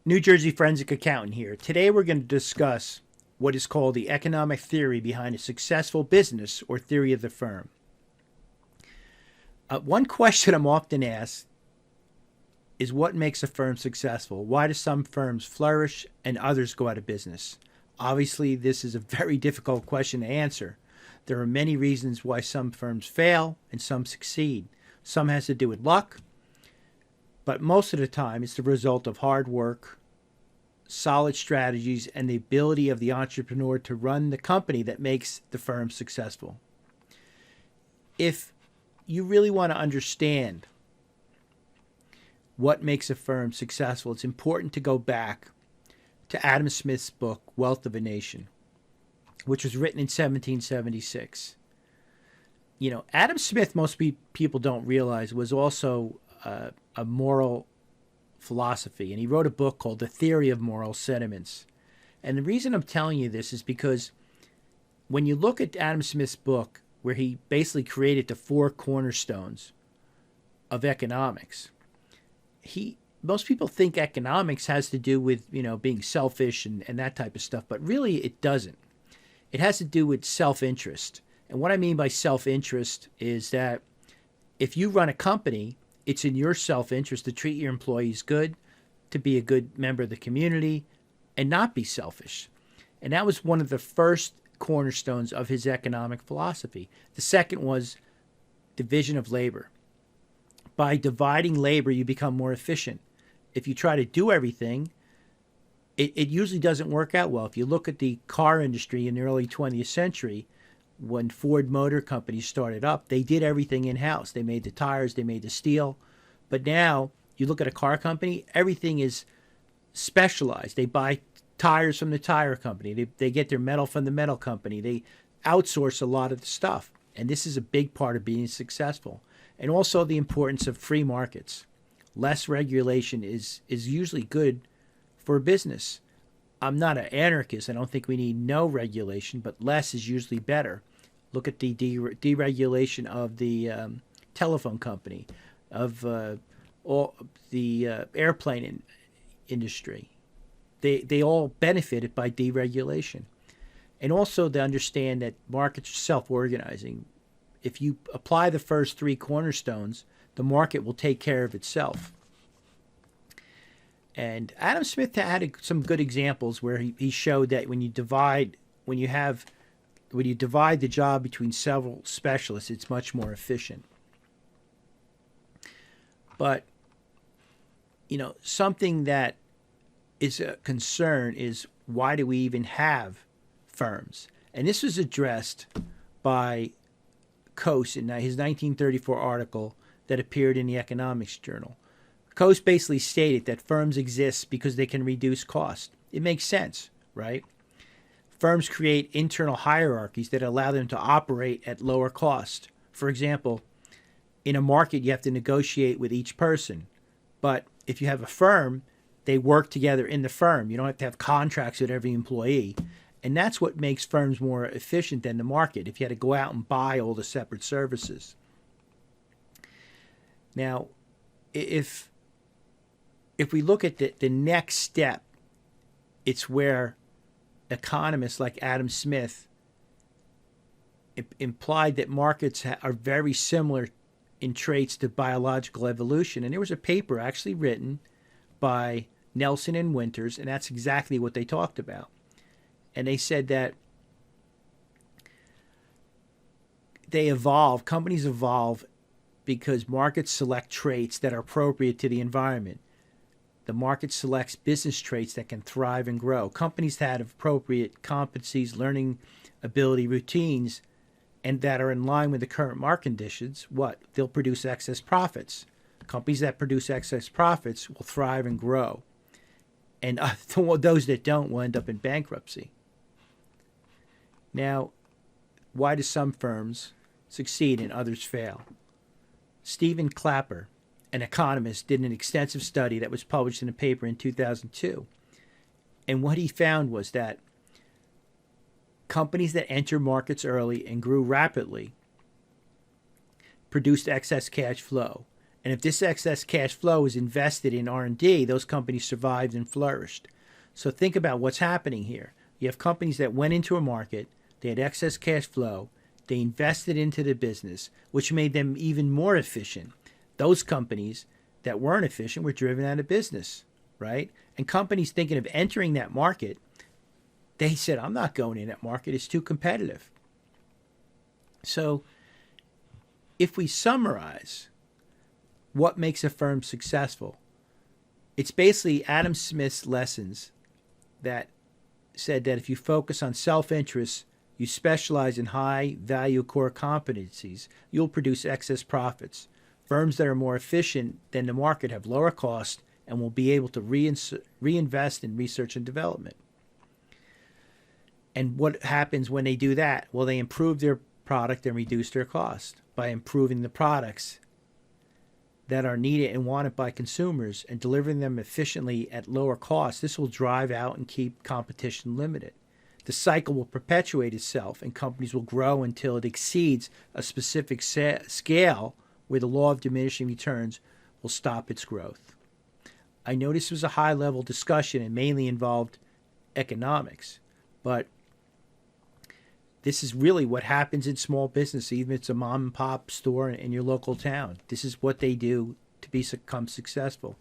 New Jersey forensic accountant here. Today we're going to discuss what is called the economic theory behind a successful business or theory of the firm. One question I'm often asked is what makes a firm successful? Why do some firms flourish and others go out of business? Obviously, this is a very difficult question to answer. There are many reasons why some firms fail and some succeed. Some has to do with luck, but most of the time it's the result of hard work, solid strategies, and the ability of the entrepreneur to run the company that makes the firm successful. If you really want to understand what makes a firm successful, it's important to go back to Adam Smith's book, Wealth of a Nation, which was written in 1776. Adam Smith, most people don't realize, was also a moral philosophy, and he wrote a book called The Theory of Moral Sentiments. And the reason I'm telling you this is because when you look at Adam Smith's book, where he basically created the four cornerstones of economics, most people think economics has to do with being selfish and that type of stuff, but really it doesn't. It has to do with self-interest. And what I mean by self-interest is that if you run a company, it's in your self-interest to treat your employees good, to be a good member of the community, and not be selfish. And that was one of the first cornerstones of his economic philosophy. The second was division of labor. By dividing labor, you become more efficient. If you try to do everything, it usually doesn't work out well. If you look at the car industry in the early 20th century, when Ford Motor Company started up, they did everything in-house. They made the tires, they made the steel. But now, you look at a car company, everything is specialized. They buy tires from the tire company. They get their metal from the metal company. They outsource a lot of the stuff. And this is a big part of being successful. And also the importance of free markets. Less regulation is usually good for a business. I'm not an anarchist. I don't think we need no regulation, but less is usually better. Look at the deregulation of the telephone company, of all the airplane industry. They all benefited by deregulation. And also to understand that markets are self-organizing. If you apply the first three cornerstones, the market will take care of itself. And Adam Smith had some good examples where he showed that when you divide the job between several specialists, it's much more efficient. But something that is a concern is, why do we even have firms? And this was addressed by Coase in his 1934 article that appeared in the Economics Journal. Coase basically stated that firms exist because they can reduce cost. It makes sense, right? Firms create internal hierarchies that allow them to operate at lower cost. For example, in a market, you have to negotiate with each person. But if you have a firm, they work together in the firm. You don't have to have contracts with every employee. And that's what makes firms more efficient than the market, if you had to go out and buy all the separate services. Now, if we look at the next step, it's where economists like Adam Smith implied that markets are very similar in traits to biological evolution. And there was a paper actually written by Nelson and Winters, and that's exactly what they talked about. And they said that companies evolve because markets select traits that are appropriate to the environment. The market selects business traits that can thrive and grow. Companies that have appropriate competencies, learning ability, routines, and that are in line with the current market conditions, they'll produce excess profits. Companies that produce excess profits will thrive and grow. And those that don't will end up in bankruptcy. Now, why do some firms succeed and others fail? Stephen Klepper, an economist, did an extensive study that was published in a paper in 2002. And what he found was that companies that enter markets early and grew rapidly produced excess cash flow. And if this excess cash flow is invested in R&D, those companies survived and flourished. So think about what's happening here. You have companies that went into a market, they had excess cash flow, they invested into the business, which made them even more efficient. Those companies that weren't efficient were driven out of business, right? And companies thinking of entering that market, they said, I'm not going in that market, it's too competitive. So if we summarize what makes a firm successful, it's basically Adam Smith's lessons that said that if you focus on self-interest, you specialize in high-value core competencies, you'll produce excess profits. Firms that are more efficient than the market have lower costs and will be able to reinvest in research and development. And what happens when they do that? Well, they improve their product and reduce their cost by improving the products that are needed and wanted by consumers and delivering them efficiently at lower cost. This will drive out and keep competition limited. The cycle will perpetuate itself and companies will grow until it exceeds a specific scale where the law of diminishing returns will stop its growth. I know this was a high-level discussion and mainly involved economics, but this is really what happens in small business, even if it's a mom and pop store in your local town. This is what they do to become successful.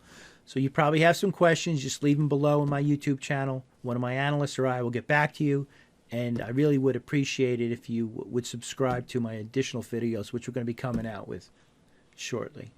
So you probably have some questions. Just leave them below in my YouTube channel. One of my analysts or I will get back to you. And I really would appreciate it if you would subscribe to my additional videos, which we're going to be coming out with shortly.